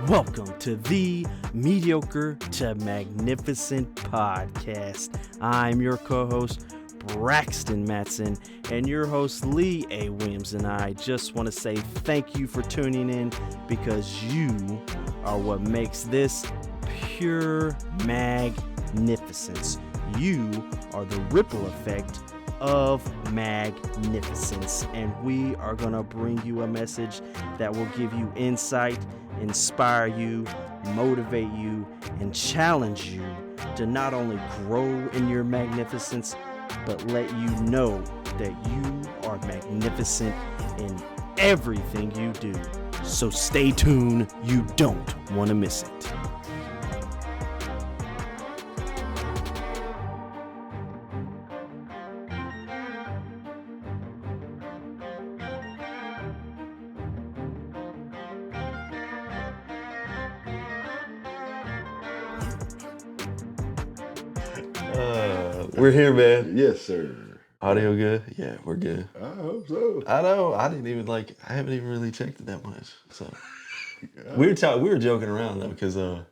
Welcome to the Mediocre to Magnificent podcast. I'm your co-host, Braxton Matson, and your host, Lee A. Williams, and I just want to say thank you for tuning in because you are what makes this pure magnificence. You are the ripple effect of magnificence, and we are going to bring you a message that will give you insight, inspire you, motivate you, and challenge you to not only grow in your magnificence, but let you know that you are magnificent in everything you do. So stay tuned, you don't want to miss it. We're here, man. Yes, sir. Audio good? Yeah, we're good. I hope so. I know. I haven't even really checked it that much. So we were joking around though because I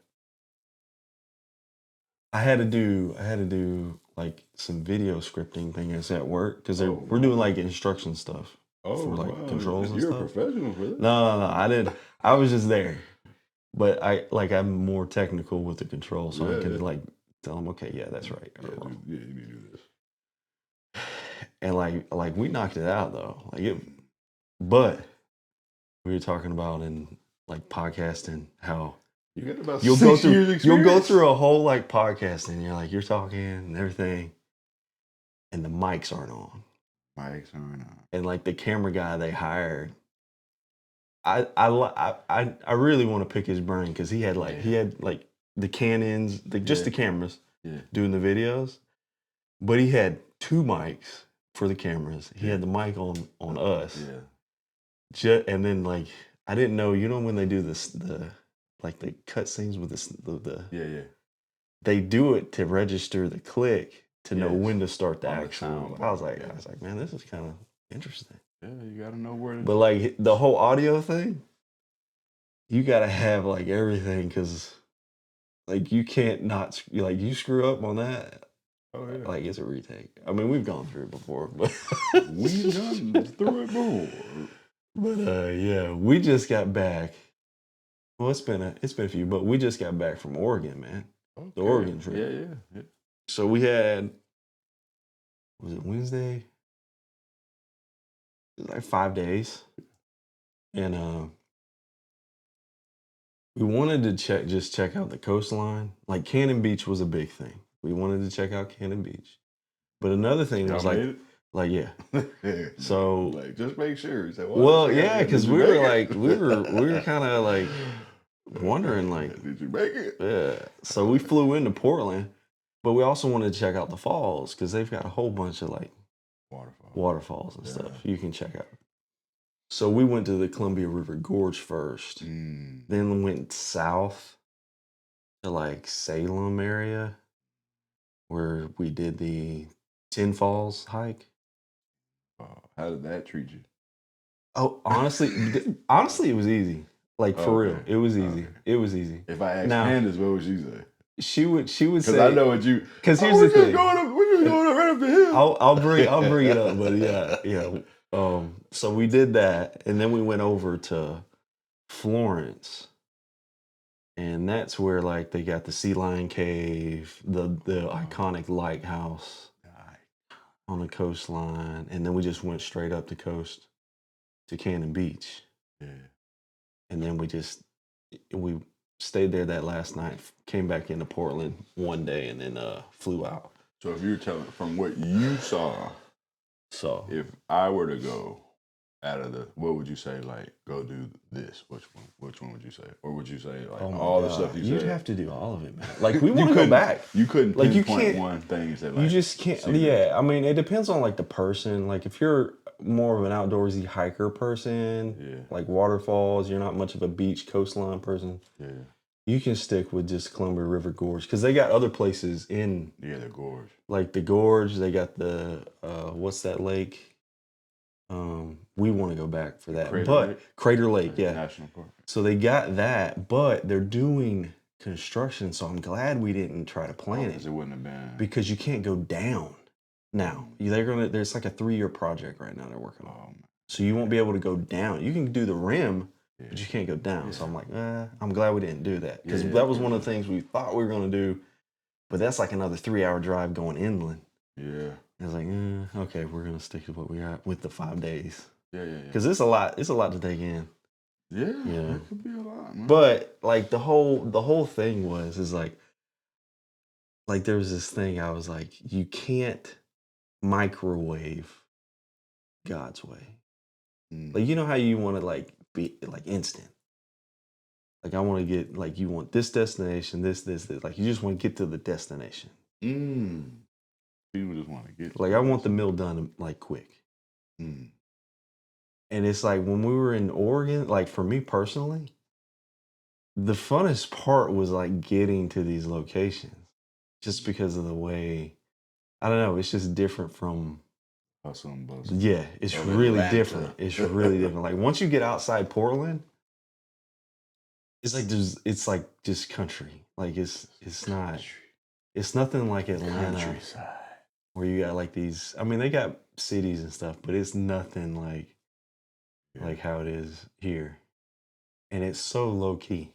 had to do like some video scripting things at work because we're doing like instruction stuff for like controls and You're stuff. a professional for that. No. I didn't. I was just there, but I'm more technical with the control, so I can like tell them, okay, yeah, that's right. Yeah, you need to do this. And like we knocked it out though. But we were talking about in like podcasting how You got about you'll 6 go years through experience. you'll go through a whole like podcast and you're talking and everything, and the mics aren't on. Mics aren't on. And like the camera guy they hired, I really want to pick his brain because he had like the Canons, the cameras doing the videos, but he had 2 mics for the cameras. He had the mic on us. Yeah. And then like I didn't know, when they do this the cut scenes with Yeah. they do it to register the click to know when to start the On the actual. sound I was bar, like, man, this is kind of interesting. Yeah, you gotta know where to. But like the whole audio thing, you gotta have like everything because like you can't not you screw up on that. Oh yeah. Like it's a retake. I mean, we've gone through it before, but We've gone through it before. But yeah, we just got back. Well, it's been a few, but we just got back from Oregon, man. Okay. The Oregon trip. Yeah. So we had, was it Wednesday? It was like 5 days, and we wanted to check out the coastline. Like Cannon Beach was a big thing. We wanted to check out Cannon Beach, but another thing was Y'all like yeah. yeah. So like just make sure. He said, well, yeah, because we were kind of like wondering like, did you make it? yeah. So we flew into Portland, but we also wanted to check out the falls because they've got a whole bunch of like waterfalls and stuff you can check out. So we went to the Columbia River Gorge first, then went south to like Salem area where we did the Tin Falls hike. How did that treat you? Oh, honestly, it was easy. Like for real, it was easy. Okay. It was easy. If I asked Now- Candace, what would she say? She would Because say, I know what you. because here's the thing. We're just going up right up the hill. I'll bring it up, but yeah. So we did that, and then we went over to Florence, and that's where like they got the Sea Lion Cave, the iconic lighthouse on the coastline, and then we just went straight up the coast to Cannon Beach. Yeah. And then we stayed there that last night, came back into Portland one day, and then flew out. So if you're telling from what you saw, So if I were to go out of the, what would you say? Like, go do this. Which one would you say? Or would you say like all the stuff you said? You'd have to do all of it, man. Like we want to go back. You couldn't Like, you pinpoint can't- one thing and say like You just can't. seriously. Yeah, I mean, it depends on like the person. Like if you're more of an outdoorsy hiker person, Yeah. like waterfalls, you're not much of a beach coastline person. Yeah. You can stick with just Columbia River Gorge because they got other places in Yeah, the gorge. like the gorge. They got the what's that lake? we want to go back for that. Crater But Lake? Crater Lake, yeah. National Park. So they got that, but they're doing construction. So I'm glad we didn't try to plan Because it wouldn't have been. because you can't go down now. There's like a 3-year project right now they're working on. Man. So you won't be able to go down. You can do the rim, but you can't go down. So I'm like, I'm glad we didn't do that because that was one of the things we thought we were going to do. But that's like another 3-hour drive going inland. Yeah. I was like, okay, we're going to stick to what we got with the 5 days. Yeah. Because it's a lot to take in. Yeah. Yeah. It could be a lot, man. But like the whole thing is like there was this thing I was like, you can't microwave God's way. Like, you know how you want to like be like instant. Like I want to get like you want this destination, this. Like you just want to get to the destination. People just want to get. Like I want the meal done like quick. And it's like when we were in Oregon, like for me personally, the funnest part was like getting to these locations, just because of the way. I don't know. It's just different from. Hustle and bustle. Yeah, it's really different. It's really different. Like once you get outside Portland, it's like just country. Like it's nothing like Atlanta, Countryside. where you got like these. I mean, they got cities and stuff, but it's nothing like how it is here, and it's so low key,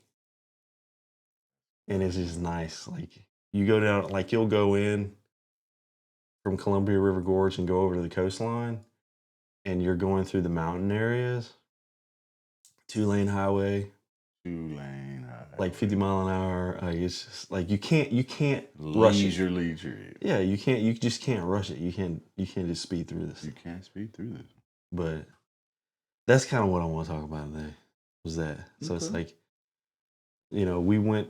and it's just nice. Like you go down, like you'll go in from Columbia River Gorge and go over to the coastline, and you're going through the mountain areas, 2-lane highway, like 50 mile an hour. Like it's just like you can't rush it. Leisurely trip. Yeah, you just can't rush it. You can't just speed through this. You can't speed through this. But that's kind of what I want to talk about today. Was that? So it's like, we went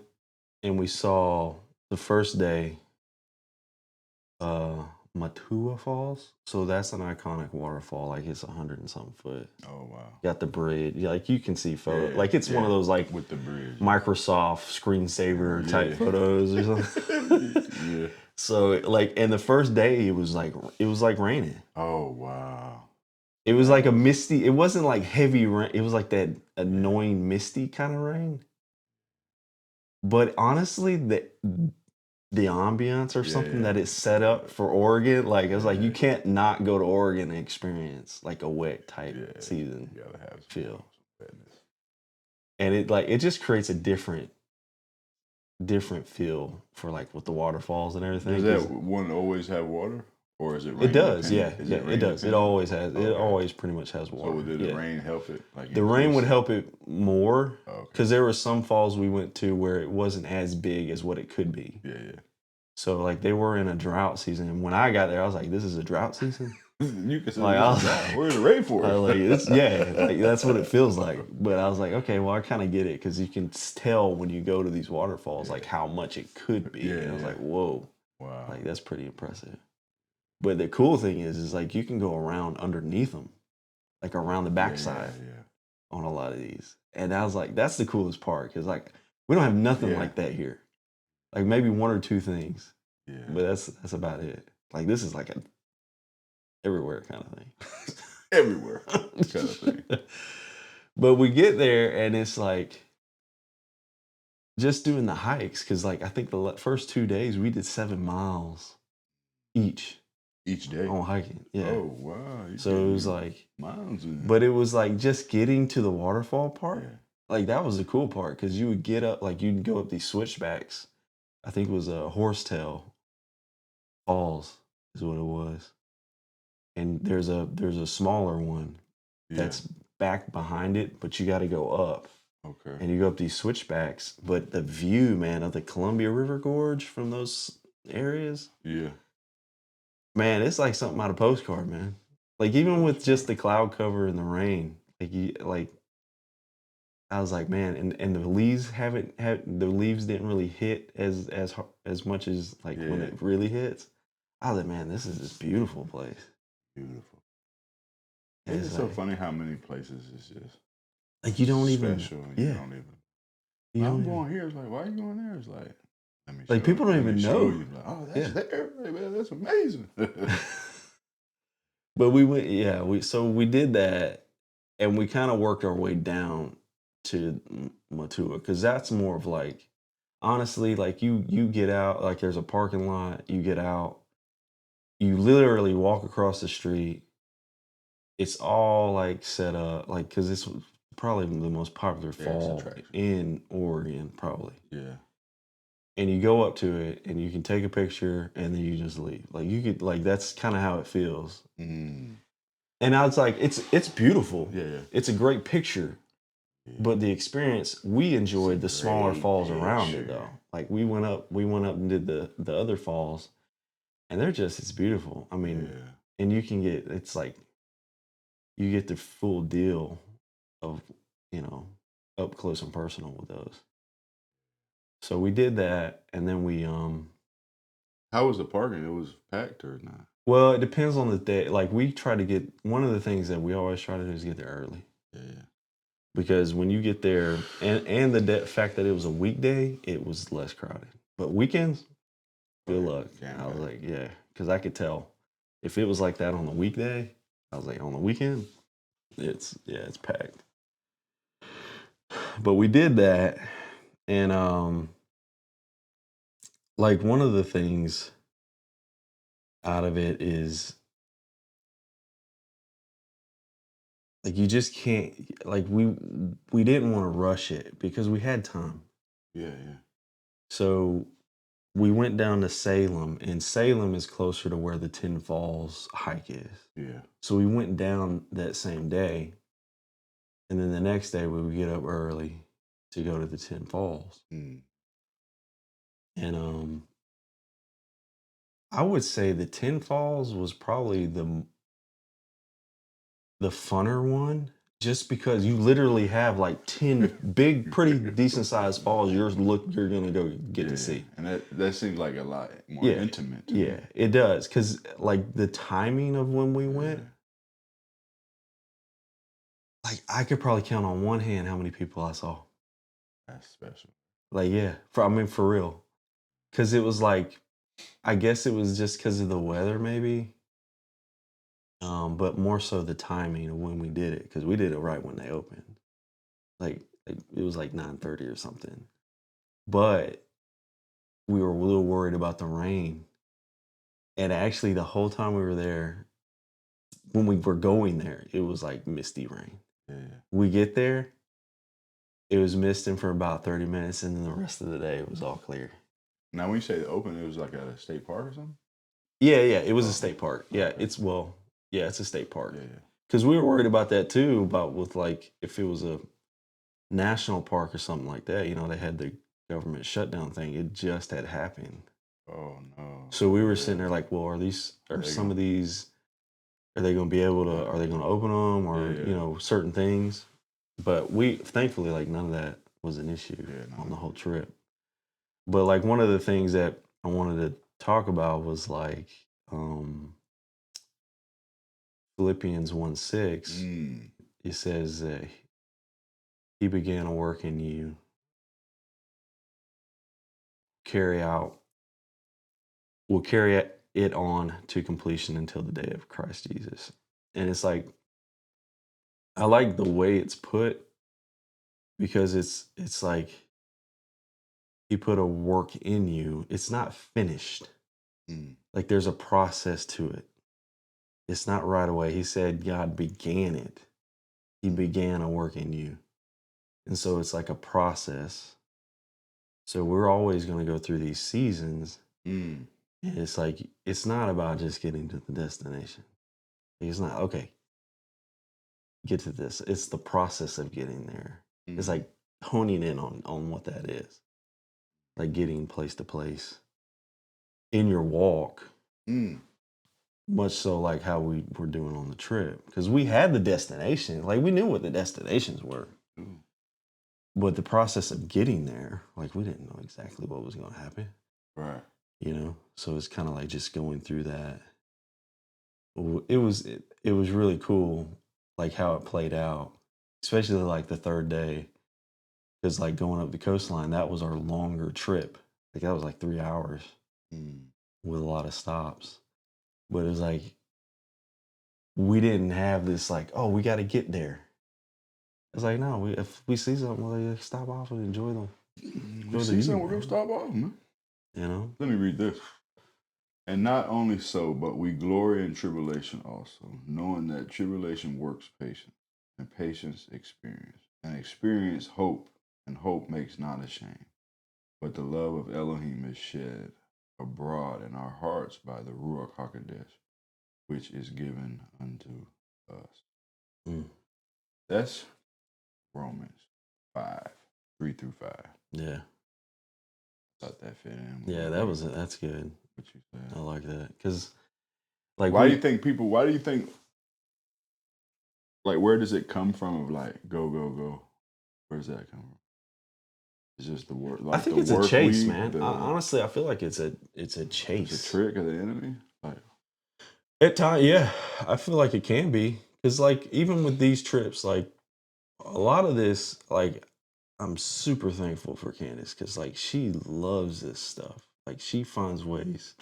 and we saw the first day Matua Falls. So that's an iconic waterfall. Like it's 100 and something foot. Oh wow. Got the bridge. Like you can see photos. Like it's one of those like with the bridge. Microsoft screensaver type photos or something. Yeah. So like, and the first day it was like raining. Oh wow. It was like a misty. It wasn't like heavy rain. It was like that annoying misty kind of rain. But honestly, the ambiance or something that it's set up for Oregon, like it's like you can't not go to Oregon and experience like a wet type season feel. And it just creates a different feel for like with the waterfalls and everything. Does that one always have water? Or is it rain? It does, dependent? yeah. It does. It always has. It always pretty much has water. So did the rain help it? Like the rain would help it more because okay. there were some falls we went to where it wasn't as big as what it could be. Yeah. So like they were in a drought season. And when I got there, I was like, "This is a drought season." You can say, like, where's the rainforest? Like that's what it feels like. But I was like, okay, well, I kind of get it because you can tell when you go to these waterfalls like how much it could be. And I was like, whoa, wow, like that's pretty impressive. But the cool thing is like you can go around underneath them, like around the backside on a lot of these. And I was like, that's the coolest part because like we don't have nothing like that here. Like maybe one or two things. Yeah. But that's about it. Like this is like a everywhere kind of thing. Everywhere kind of thing. But we get there and it's like just doing the hikes because like I think the first 2 days we did 7 miles each day on hiking. Yeah. Oh wow. So it was like miles. But it was like just getting to the waterfall part. Yeah. Like that was the cool part because you would get up, like you'd go up these switchbacks. I think it was a Horsetail Falls is what it was. And there's a smaller one that's back behind it, but you got to go up. Okay. And you go up these switchbacks, but the view, man, of the Columbia River Gorge from those areas. Yeah. Man, it's like something out of postcard, man. Like even with just the cloud cover and the rain, like I was like, man, and the leaves didn't really hit as much as like when it really hits. I was like, man, this is this beautiful place. Beautiful. It's so funny how many places it's just like you don't even special. You don't even. I'm going here. It's like, why are you going there? It's like, let me. Like people don't even know. Like, oh, that's there, man. That's amazing. But we went, we did that, And we kind of worked our way down to Matua because that's more of like, honestly, like you get out, like there's a parking lot, you get out, you literally walk across the street. It's all like set up, like because it's probably the most popular Yeah, it's fall attraction. in Oregon, probably. Yeah. And you go up to it and you can take a picture and then you just leave. Like you could like that's kind of how it feels. Mm. And I was like, it's beautiful. Yeah, yeah. It's a great picture. But the experience, we enjoyed the smaller great falls around it picture. though. Like we went up and did the other falls, and it's beautiful. I mean, Yeah. and you can get it's like you get the full deal of you know up close and personal with those. So we did that, and then we How was the parking? It was packed or not? well, it depends on the day. Like we try to get one of the things that we always try to do is get there early. Yeah. Because when you get there, and fact that it was a weekday, it was less crowded. But weekends, good luck. Jam I was packed. like, yeah, because I could tell if it was like that on the weekday. I was like, on the weekend, it's packed. But we did that, and like one of the things out of it is like you just can't like we didn't want to rush it because we had time. Yeah, yeah. So we went down to Salem, and Salem is closer to where the Ten Falls hike is. Yeah. So we went down that same day, and then the next day we would get up early to go to the Ten Falls. Mm. And I would say the Ten Falls was probably the funner one, just because you literally have like 10 big, pretty decent sized falls you're gonna go get to see. And that seems like a lot more Yeah, intimate to yeah, me. it does. Cause like the timing of when we went, like I could probably count on one hand how many people I saw. That's special. Like, yeah, for real. Cause it was like, I guess it was just because of the weather, maybe. But more so the timing of when we did it, because we did it right when they opened. Like it was like 9:30 or something. But we were a little worried about the rain. And actually the whole time we were there, when we were going there, it was like misty rain. Yeah. We get there, it was misting for about 30 minutes, and then the rest of the day it was all clear. Now, when you say open, it was like at a state park or something? Yeah, it was a state park. Yeah, Okay. it's a state park. Yeah. Because we were worried about that too, about with like if it was a national park or something like that, they had the government shutdown thing. It just had happened. Oh no. So we were Yeah. sitting there like, well, are They some of these, are they going to be able to, are they going to open them or, Yeah. certain things? But thankfully, like none of that was an issue on the whole trip. But like one of the things that I wanted to talk about was like Philippians 1:6. Mm. It says that he began a work in you, will carry it on to completion until the day of Christ Jesus. And it's like, I like the way it's put because it's like he put a work in you. It's not finished. Mm. Like there's a process to it. It's not right away. He said God began it. He began a work in you. And so it's like a process. So we're always going to go through these seasons. Mm. And it's like, it's not about just getting to the destination. It's not, okay, get to this. It's the process of getting there. Mm. It's like honing in on what that is. Like getting place to place in your walk. Mm. Much so like how we were doing on the trip. Because we had the destination. Like we knew what the destinations were. Ooh. But the process of getting there, like we didn't know exactly what was going to happen. Right. So it's kind of like just going through that. It was really cool, like how it played out, especially like the third day, because like going up the coastline, that was our longer trip. Like that was like 3 hours with a lot of stops. But it was like we didn't have this like, oh, we got to get there. It's like, no, if we see something, we'll stop off and enjoy them. We see something, we're going to stop off, man. You know? Let me read this. And not only so, but we glory in tribulation also, knowing that tribulation works patience, and patience experience, and experience hope, and hope makes not ashamed. But the love of Elohim is shed abroad in our hearts by the Ruach HaKodesh, which is given unto us. Mm. That's Romans 5:3-5. Yeah. Thought that fit in. Yeah, that's good. What you said. I like that. Because, like, why do you think, like, where does it come from of, like, go, go, go? Where does that come from? It's just the word. Like, I think it's a chase, man. Honestly, I feel like it's a chase. It's a trick of the enemy. Like, at times, yeah, I feel like it can be. Because, like, even with these trips, like, a lot of this, like, I'm super thankful for Candace because, like, she loves this stuff. Like, she finds ways.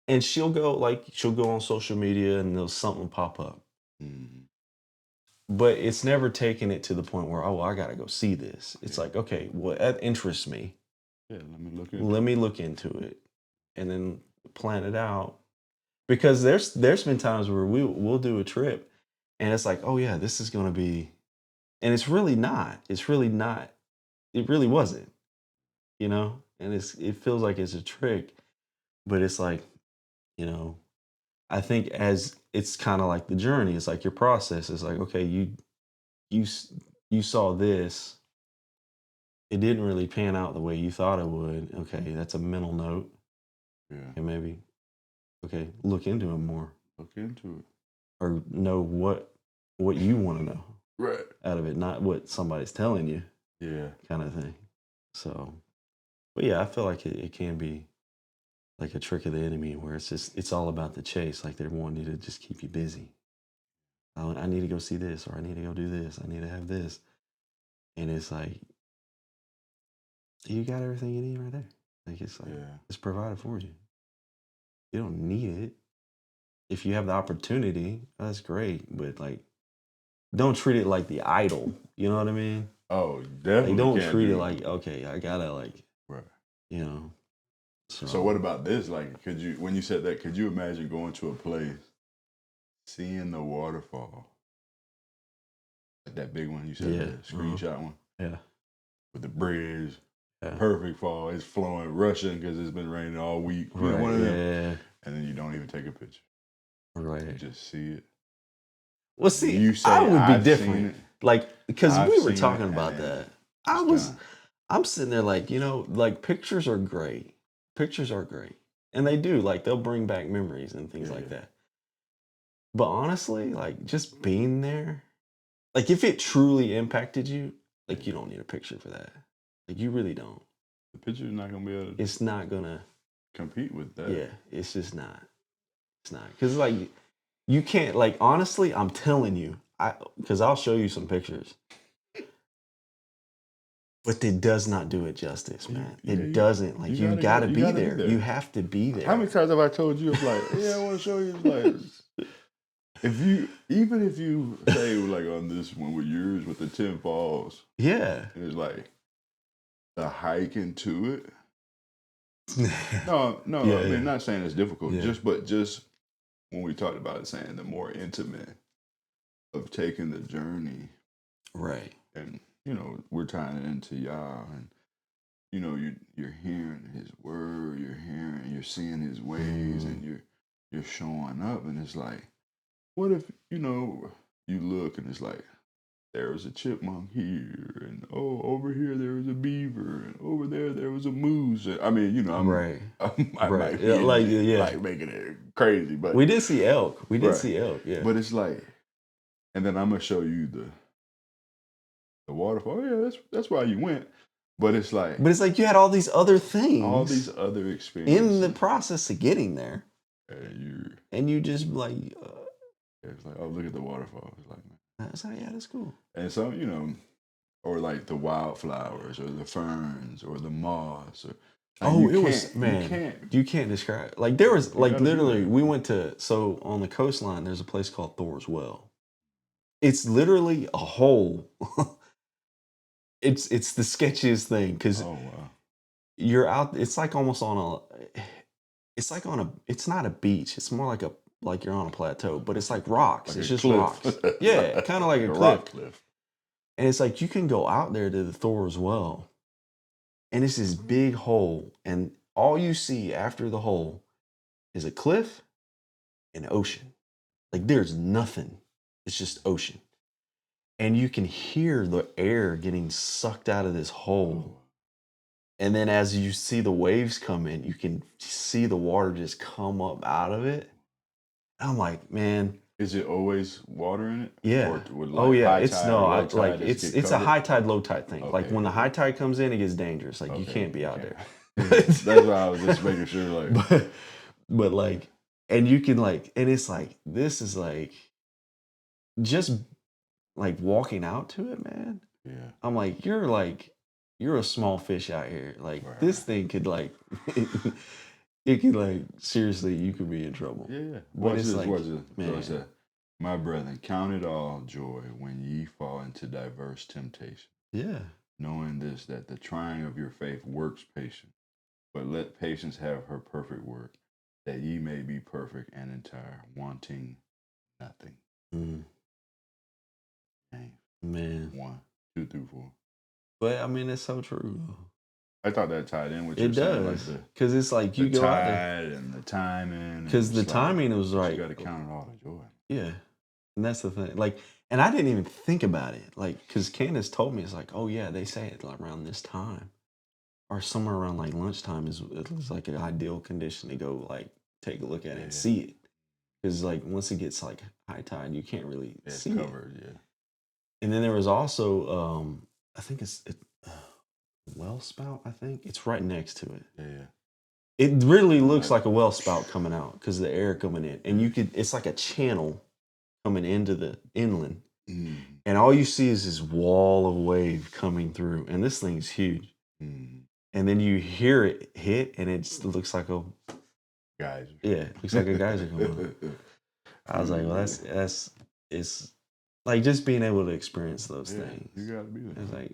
And she'll go on social media and there'll something pop up. mm-hmm. But it's never taken it to the point where, I got to go see this. It's like, okay, well, that interests me. Yeah, let me look into it and then plan it out. Because there's been times where we'll do a trip and it's like, oh yeah, this is going to be, and it's really not. It's really not. It really wasn't, you know? And it feels like it's a trick, but it's like, you know, I think as it's kind of like the journey, it's like your process. It's like, okay, you saw this. It didn't really pan out the way you thought it would. Okay, that's a mental note. Yeah. And maybe, okay, look into it more. Look into it. Or know what you want to know. Right. Out of it, not what somebody's telling you. Yeah. Kind of thing. So, but yeah, I feel like it can be like a trick of the enemy where it's all about the chase. Like they're wanting you to just keep you busy. I need to go see this, or I need to go do this. I need to have this. And it's like, you got everything you need right there. Like it's like, it's provided for you. You don't need it. If you have the opportunity, that's great. But like, don't treat it like the idol. You know what I mean? Oh, definitely. Like, don't treat it like, okay, I gotta like, right. You know. So what about this? Like, when you said that, could you imagine going to a place, seeing the waterfall, like that big one you said, the screenshot one, with the bridge, perfect fall, it's flowing, rushing because it's been raining all week, you know, one of them, and then you don't even take a picture, right? You just see it. Well, see, you say I would be different, like because we were talking about that. I'm sitting there like, you know, like pictures are great. Pictures are great. And they do, like, they'll bring back memories and things like that. But honestly, like, just being there, like, if it truly impacted you, like, you don't need a picture for that. Like, you really don't. The picture's not going to be able to... It's not going to... compete with that. Yeah, it's just not. It's not. Because, like, you can't, like, honestly, I'm telling you, because I'll show you some pictures. But it does not do it justice, man. It doesn't. Like, you gotta be there. You have to be there. How many times have I told you, it's like, yeah, I want to show you, it's like, even if you say, like, on this one with yours, with the 10 falls. Yeah. And it's like, the hike into it. No, I mean, not saying it's difficult. Yeah. Just when we talked about it, saying the more intimate of taking the journey. Right. And, you know, we're tying it into Yah, and, you know, you're hearing his word, you're seeing his ways, and you're showing up, and it's like, what if, you know, you look and it's like, there was a chipmunk here, and over here there was a beaver, and over there was a moose. I mean, you know, I might be like making it crazy, but we did see elk. See elk, yeah. But it's like, and then I'm gonna show you the waterfall. Yeah, that's why you went. But it's like you had all these other things, all these other experiences in the process of getting there, and you just like, it's like, oh, look at the waterfall. It's like, that's cool. And some, you know, or like the wildflowers, or the ferns, or the moss, or you can't describe. Like there was like literally, we went to on the coastline. There's a place called Thor's Well. It's literally a hole it's the sketchiest thing because Oh wow. you're out. It's like almost on a. It's like on a. It's not a beach. It's more like you're on a plateau, but it's like rocks. Like It's a just cliff. rocks. Yeah, kind of like a A cliff. rock cliff. And it's like you can go out there to the Thor's Well, and it's this big hole, and all you see after the hole is a cliff and ocean. Like there's nothing. It's just ocean. And you can hear the air getting sucked out of this hole. And then as you see the waves come in, you can see the water just come up out of it. I'm like, man. Is it always water in it? Yeah. Or with Oh yeah. high It's tide no. or I, low tide, like does it it's get a covered? high tide, low tide thing. Like Okay, when the okay. high tide comes in, it gets dangerous. Like you Okay, can't be out okay. there. That's why I was just making sure. Like, but like, and you can like, and it's like this is like just like walking out to it, man. yeah. I'm like, you're a small fish out here. Like Right, this right. thing could like it could like seriously, you could be in trouble. Yeah, yeah. But Watch it's this, like, watch this. man. So it said, my brethren, count it all joy when ye fall into diverse temptation, Yeah. knowing this, that the trying of your faith works patience. But let patience have her perfect work, that ye may be perfect and entire, wanting nothing. Mm, Dang. man. 1, 2 through 4. But I mean, it's so true. I thought that tied in with It you saying, does. like Because it's like you the go out there. tide and the timing. Because the timing was You right. got to count it all the joy. Yeah. And that's the thing. Like, and I didn't even think about it. Like, because Candace told me, it's like, oh, yeah, they say it like around this time or somewhere around like lunchtime it was like an ideal condition to go like take a look at it and see it. Because like once it gets like high tide, you can't really see covered, it. And then there was also, I think it's well spout, I think. It's right next to it. Yeah. It really looks like a well spout coming out because the air coming in. And it's like a channel coming into the inland. Mm. And all you see is this wall of wave coming through. And this thing's huge. Mm. And then you hear it hit and it looks like a geyser. Yeah, it looks like a geyser coming out. I was like, well, it's like just being able to experience those things. You gotta be there. It's like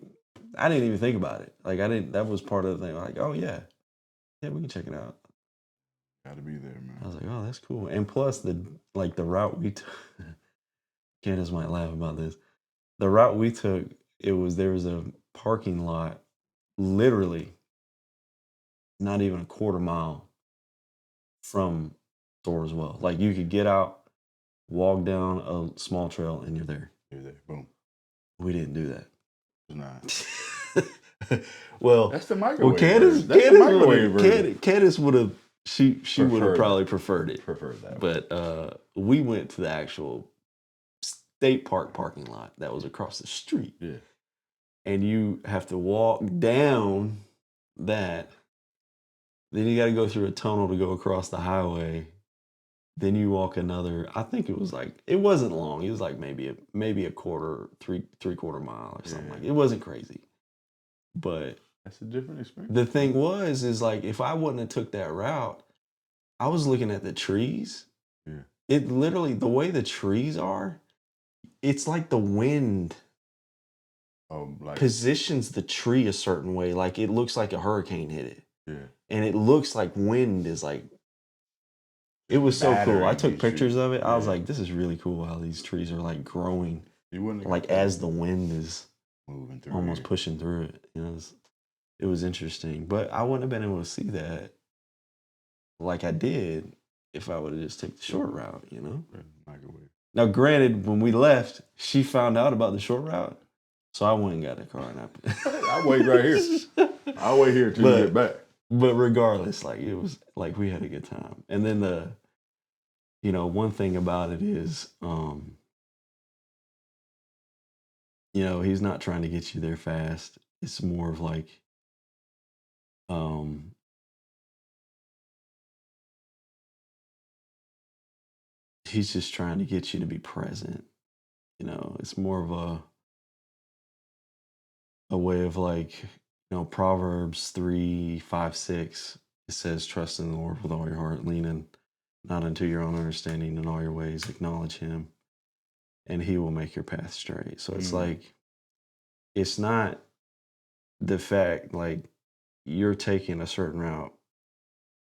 I didn't even think about it. Like that was part of the thing. Like, oh yeah, we can check it out. Gotta be there, man. I was like, oh, that's cool. And plus the route we took, Candace might laugh about this. The route we took, there was a parking lot, literally not even a quarter mile from Thor's Well. Like you could get out, walk down a small trail, and you're there. You're there. Boom. We didn't do that. It's not. Well, that's the microwave. Candace would have. She would have probably preferred that. But we went to the actual state park parking lot that was across the street. Yeah. And you have to walk down that. Then you got to go through a tunnel to go across the highway. Then you walk another. I think it was like it wasn't long. It was like maybe a quarter, three-quarter mile or something like. It wasn't crazy, but that's a different experience. The thing is like if I wouldn't have took that route, I was looking at the trees. Yeah. It literally the way the trees are, it's like the wind. Positions the tree a certain way, like it looks like a hurricane hit it. Yeah. And it looks like wind is like. It was so cool. I took pictures of it. I was like, this is really cool how these trees are like growing. Like as the wind is moving through, almost pushing through it. You know, it was interesting. But I wouldn't have been able to see that like I did if I would have just taken the short route, you know? Now, granted, when we left, she found out about the short route. So I went and got a car and I'll wait right here. I'll wait here till you get back. But regardless, like it was like we had a good time. And then one thing about it is, he's not trying to get you there fast. It's more of like, he's just trying to get you to be present. It's more of a way of like, Proverbs 3:5-6. It says, trust in the Lord with all your heart, leaning not unto your own understanding, in all your ways acknowledge him, and he will make your path straight. So it's like, it's not the fact like you're taking a certain route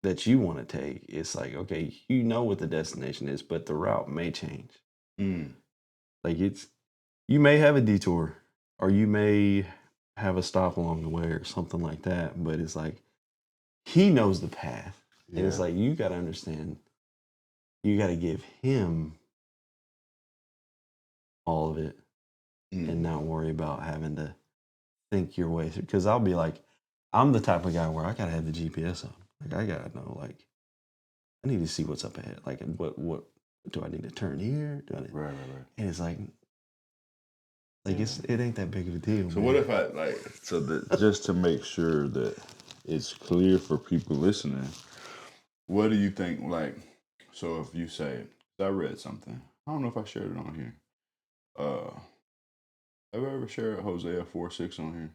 that you want to take, it's like, okay, you know what the destination is, but the route may change. Like you may have a detour or you may have a stop along the way or something like that, but it's like he knows the path. And it's like you got to understand, you got to give him all of it and not worry about having to think your way through. Because I'll be like, I'm the type of guy where I got to have the GPS on. Like I got to know, like, I need to see what's up ahead. Like, what do I need to turn here? Do I need... Right. And it's like it ain't that big of a deal. So man. what if I just to make sure that it's clear for people listening, what do you think? Like, so if you say, I read something, I don't know if I shared it on here. Have I ever shared Hosea 4:6 on here?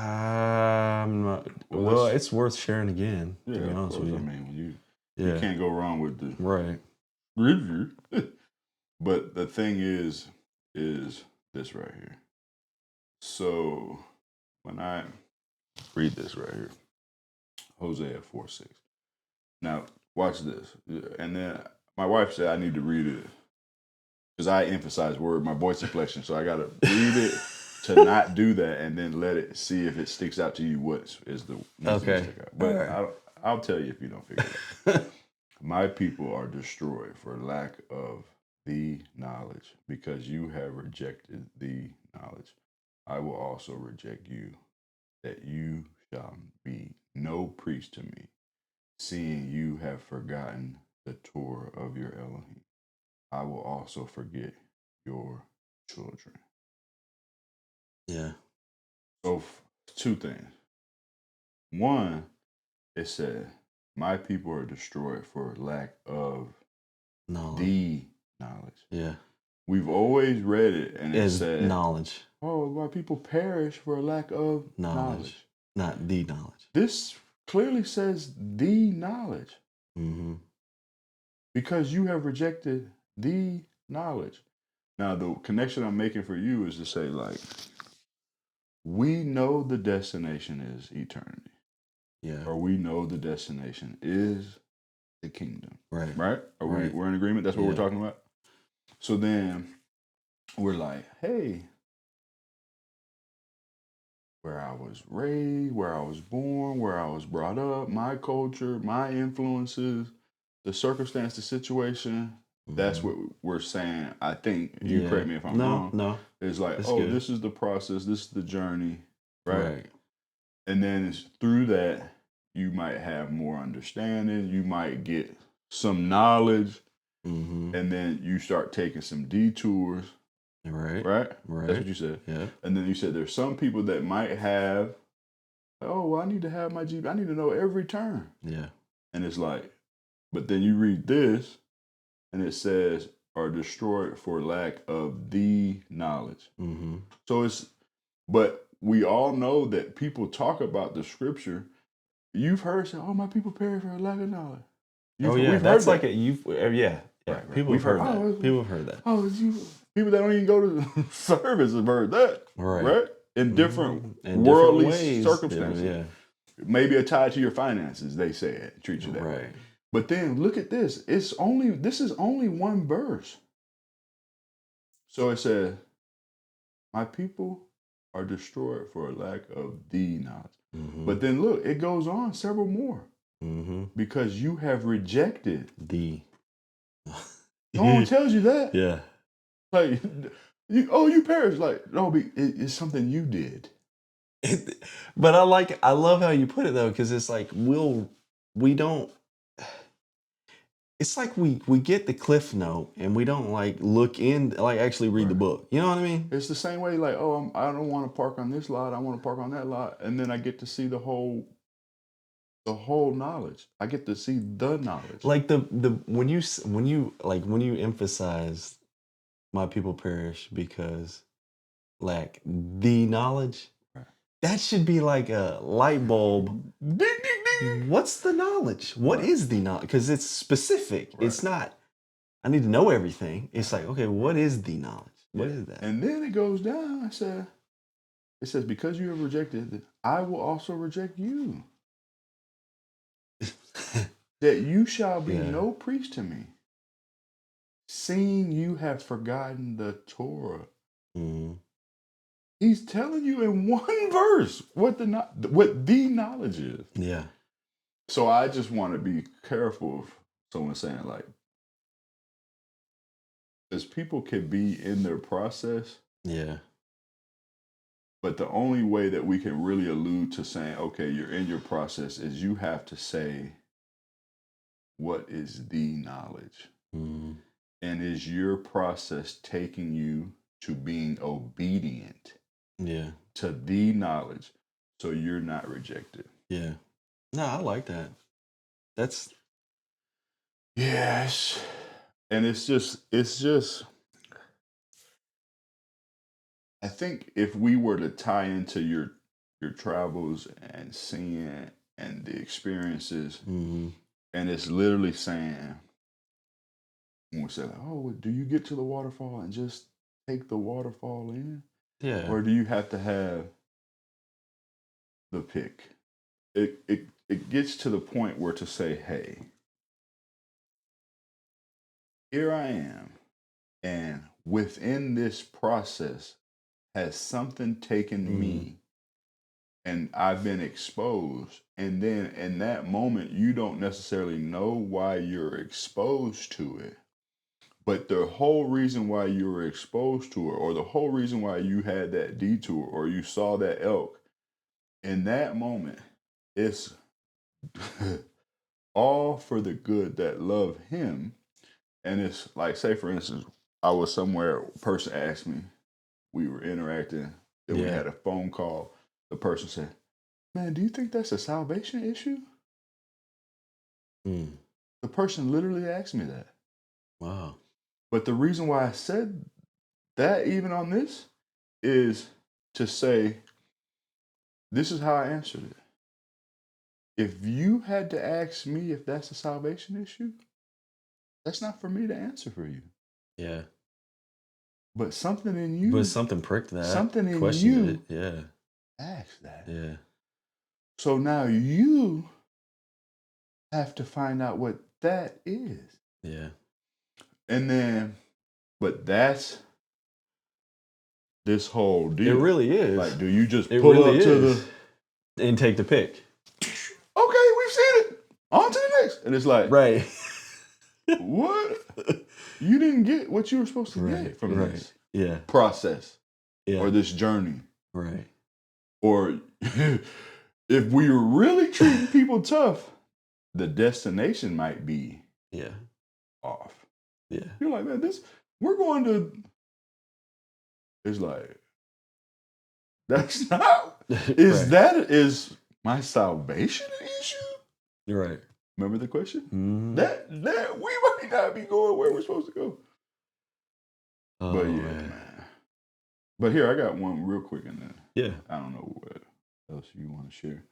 I'm not. Well, it's worth sharing again. To be honest with you, I mean, when you can't go wrong with the right review. But the thing is this right here. So when I read this right here, Hosea 4:6. Now watch this, and then my wife said I need to read it because I emphasize my voice inflection, so I got to read it to not do that, and then let it see if it sticks out to you. What is the okay? But right. I'll tell you if you don't figure it out. My people are destroyed for lack of the knowledge, because you have rejected the knowledge. I will also reject you, that you shall be no priest to me, seeing you have forgotten the Torah of your Elohim. I will also forget your children. Yeah. So two things. One, it said, my people are destroyed for lack of the knowledge. Yeah. We've always read it and it said knowledge. Oh, my people perish for a lack of knowledge. Not the knowledge. This clearly says the knowledge. Because you have rejected the knowledge. Now, the connection I'm making for you is to say, like, we know the destination is eternity. Yeah. Or we know the destination is the kingdom. Right. Right? We're in agreement? That's what we're talking about? So then we're like, hey, where I was raised, where I was born, where I was brought up, my culture, my influences, the circumstance, the situation, that's what we're saying. I think, you correct me if I'm wrong. No. It's like, good. This is the process, this is the journey, right? And then it's through that, you might have more understanding, you might get some knowledge, and then you start taking some detours. Right? That's what you said. Yeah. And then you said there's some people that might have, I need to have my Jeep. I need to know every turn. Yeah. And it's like, but then you read this and it says, are destroyed for lack of the knowledge. So but we all know that people talk about the scripture. You've heard say, my people perish for a lack of knowledge. We've that's heard like that. Yeah. Right. People have heard that. People have heard that. People that don't even go to service have heard that. Right? In different worldly circumstances. Yeah. Maybe tied to your finances, they say it, treat you that way. But then look at this. This is only one verse. So it says, my people are destroyed for a lack of the knowledge. But then look, it goes on several more. Because you have rejected the. No one tells you that. Yeah. Like, you perished. Like, no, it's something you did. But I love how you put it though, because it's like we don't. It's like we get the cliff note and we don't like look in, like actually read the book. You know what I mean? It's the same way. Like, I don't want to park on this lot. I want to park on that lot, and then I get to see the whole knowledge. I get to see the knowledge. Like when you emphasize my people perish because lack the knowledge, that should be like a light bulb. Ding, ding, ding. What's the knowledge? What is the knowledge? Because it's specific. It's not, I need to know everything. It's like, okay, what is the knowledge? What is that? And then it goes down. I said, It says, because you have rejected, I will also reject you. That you shall be Yeah. no priest to me, seeing you have forgotten the Torah. Mm-hmm. He's telling you in one verse what the knowledge is. Yeah. So I just want to be careful of someone saying like, as people can be in their process, Yeah. but the only way that we can really allude to saying, okay, you're in your process is you have to say, what is the knowledge? Mm-hmm. And is your process taking you to being obedient Yeah. to the knowledge so you're not rejected? Yeah. No, I like that. That's Yes. And it's just, I think if we were to tie into your travels and seeing and the experiences, mm-hmm. and it's literally saying, when we say, like, oh, well, do you get to the waterfall and just take the waterfall in? Yeah. Or do you have to have the pick? It gets to the point where to say, hey, here I am. And within this process, has something taken Mm-hmm. me and I've been exposed. And then in that moment, you don't necessarily know why you're exposed to it. But the whole reason why you were exposed to it, or the whole reason why you had that detour, or you saw that elk, in that moment, it's all for the good that love him. And it's like, say, for instance, I was somewhere, a person asked me, we were interacting, then we Yeah. had a phone call. The person said, man, do you think that's a salvation issue? Mm. The person literally asked me that. Wow. But the reason why I said that, even on this, is to say, this is how I answered it. If you had to ask me if that's a salvation issue, that's not for me to answer for you. Yeah. But something in you, But something pricked that. something in questioned you it. Yeah. asked that. Yeah. So now you have to find out what that is. Yeah. And then, but that's this whole It deal. really is. Like, do you just It pull really up to is. And take the pick. okay, we've seen it. On to the next. And it's like, Right. what? You didn't get what you were supposed to Right. get from Right. this Yeah. process Yeah. or this journey. Right. Or if we were really treating people tough, the destination might be Yeah. off. Yeah. You're like, man, we're going to, it's like, that's not, is my salvation an issue? You're right. Remember the question? Mm-hmm. That we might not be going where we're supposed to go. Oh, But yeah, man. But here, I got one real quick and then Yeah. I don't know what else you want to share.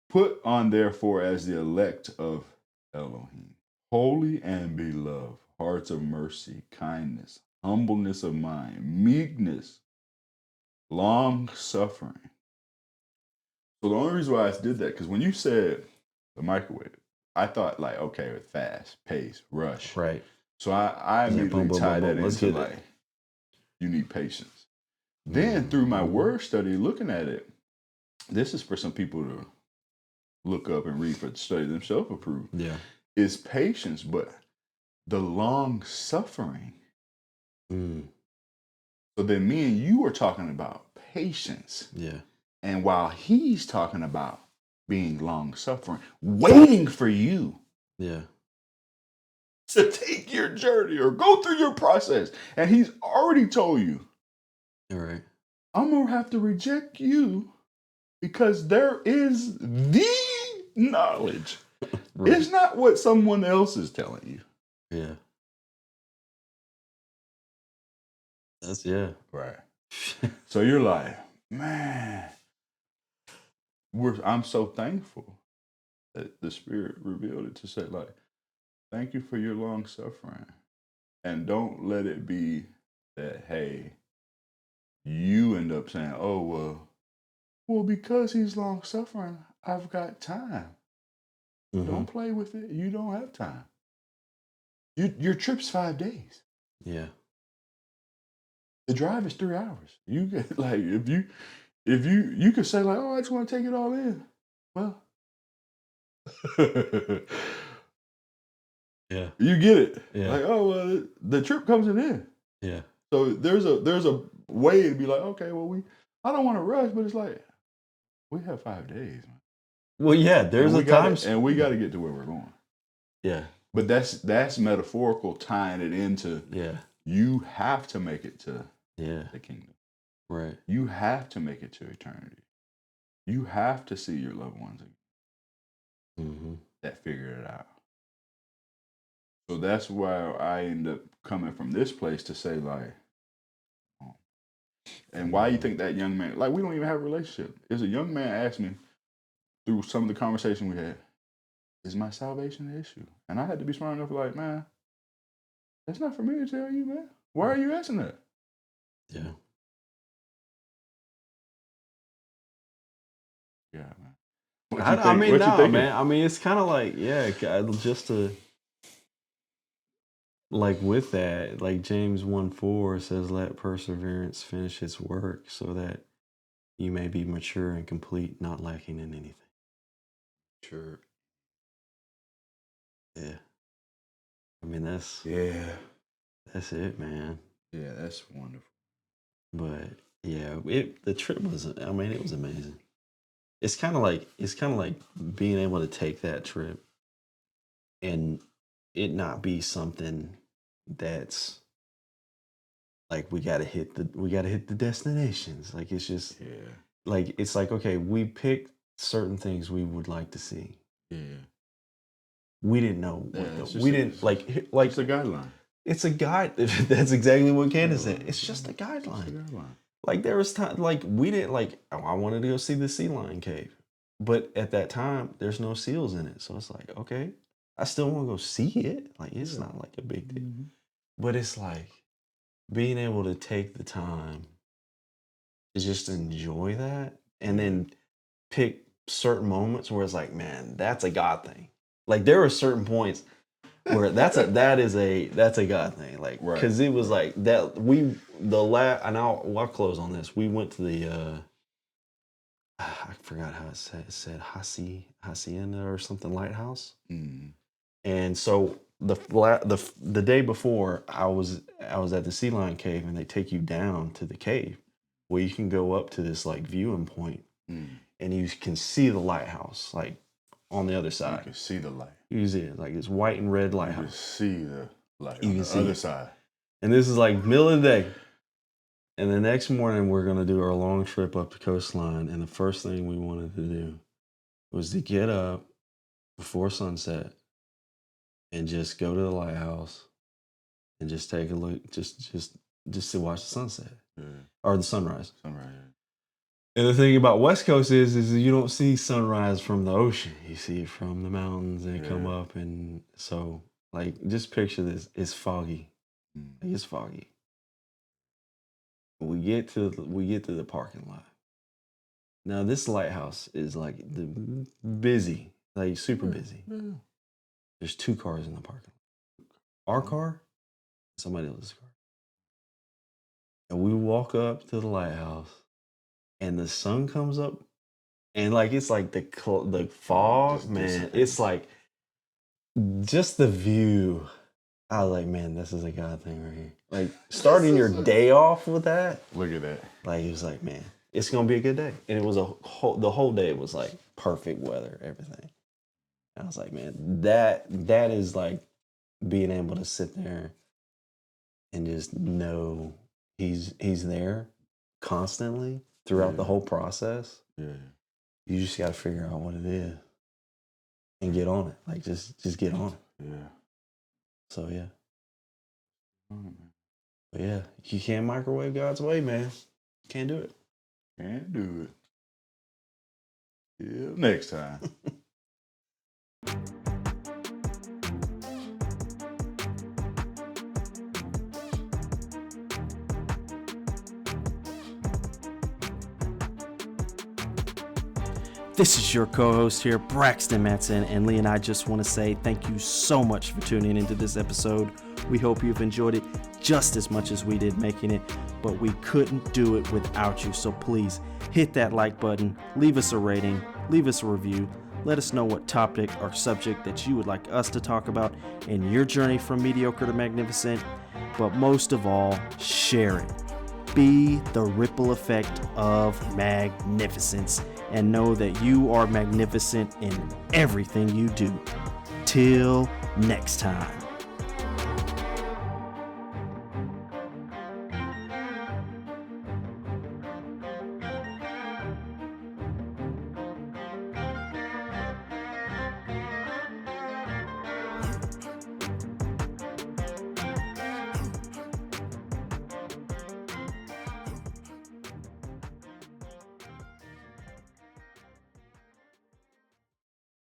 Put on therefore as the elect of Elohim, holy and beloved, hearts of mercy, kindness, humbleness of mind, meekness, long suffering. So the only reason why I did that, because when you said the microwave, I thought like, okay, fast, pace, rush. Right. So I Yeah, immediately boom, boom, tied boom, that boom. Let's into get it. like, you need patience. Then through my word study, looking at it, this is for some people to look up and read for the study themselves approve. Yeah. Is patience, but the long suffering. Mm. So then me and you are talking about patience. Yeah. And while he's talking about being long suffering, waiting for you Yeah. to take your journey or go through your process. And he's already told you, All right. I'm going to have to reject you because there is the knowledge. Right. It's not what someone else is telling you. Yeah. Yeah. Right. So you're like, man, I'm so thankful that the Spirit revealed it to say, like, thank you for your long suffering. And don't let it be that, hey, you end up saying, oh, well, Well, because he's long suffering, I've got time. Mhm. Don't play with it. You don't have time. Your trip's 5 days. Yeah. The drive is 3 hours. You get like if you could say like, oh, I just want to take it all in. Well, Yeah. you get it. Yeah. Like, oh well, the trip comes in. Yeah. So there's a way to be like, okay, well I don't want to rush, but it's like we have 5 days, man. Well, yeah, there's And a we gotta- time. and we got to get to where we're going. Yeah. But that's metaphorical, tying it into Yeah. you have to make it to Yeah. the kingdom. Right. You have to make it to eternity. You have to see your loved ones Mm-hmm. that figured it out. So that's why I end up coming from this place to say like, and why you think that young man, like we don't even have a relationship. There's a young man asked me through some of the conversation we had, is my salvation an issue? And I had to be smart enough like, man, that's not for me to tell you, man. Why are you asking that? Yeah. Yeah, man. I mean, no, man. I mean, it's kind of like, yeah, just to, like with that, like James 1:4 says, let perseverance finish its work so that you may be mature and complete, not lacking in anything. Sure. Yeah. I mean, that's it, man. Yeah, that's wonderful. But yeah, the trip was, I mean, it was amazing. It's kind of like being able to take that trip and it not be something that's like we gotta hit the destinations. Like it's just like it's like, okay, we picked certain things we would like to see. Yeah. We didn't know we didn't like it's a guideline. It's a guide. That's exactly what Candace said. It's just a guideline. It's a guideline. Like there was time like we didn't like I wanted to go see the sea lion cave. But at that time, there's no seals in it. So it's like, okay, I still want to go see it. Like it's not like a big deal. Mm-hmm. But it's like being able to take the time to just enjoy that and then pick certain moments where it's like, man, that's a God thing. Like there are certain points where that's a God thing. Like because it was like that and I'll close on this. We went to the I forgot how it said Hacienda or something lighthouse. Mm-hmm. And so the day before I was at the sea lion cave and they take you down to the cave where you can go up to this like viewing point and you can see the lighthouse like on the other side. You can see the light. You see it like this white and red lighthouse. You can see the light you on can the see other it. side. And this is like middle of the day. And the next morning we're gonna do our long trip up the coastline. And the first thing we wanted to do was to get up before sunset and just go to the lighthouse and just take a look, just to watch the sunset or the sunrise. And the thing about West Coast is you don't see sunrise from the ocean. You see it from the mountains and come up. And so like, just picture this. It's foggy. Like, it's foggy. We get to the parking lot. Now this lighthouse is like busy, like super busy. There's 2 cars in the parking lot. Our car, somebody else's car. And we walk up to the lighthouse and the sun comes up and like it's like the fog, Just man. dissipates. It's like just the view. I was like, man, this is a God thing right here. Like starting your day off with that. Look at that. Like it was like, man, it's gonna be a good day. And it was the whole day was like perfect weather, everything. And I was like, man, that is like being able to sit there and just know he's there constantly throughout the whole process. Yeah. You just got to figure out what it is and get on it. Like just get on it. Yeah. So yeah. But yeah, you can't microwave God's way, man. Can't do it. Can't do it. Yeah. Next time. This is your co-host here, Braxton Matson, and Lee and I just want to say thank you so much for tuning into this episode. We hope you've enjoyed it just as much as we did making it, but we couldn't do it without you. So please hit that like button, leave us a rating, leave us a review. Let us know what topic or subject that you would like us to talk about in your journey from mediocre to magnificent. But most of all, share it. Be the ripple effect of magnificence and know that you are magnificent in everything you do. Till next time.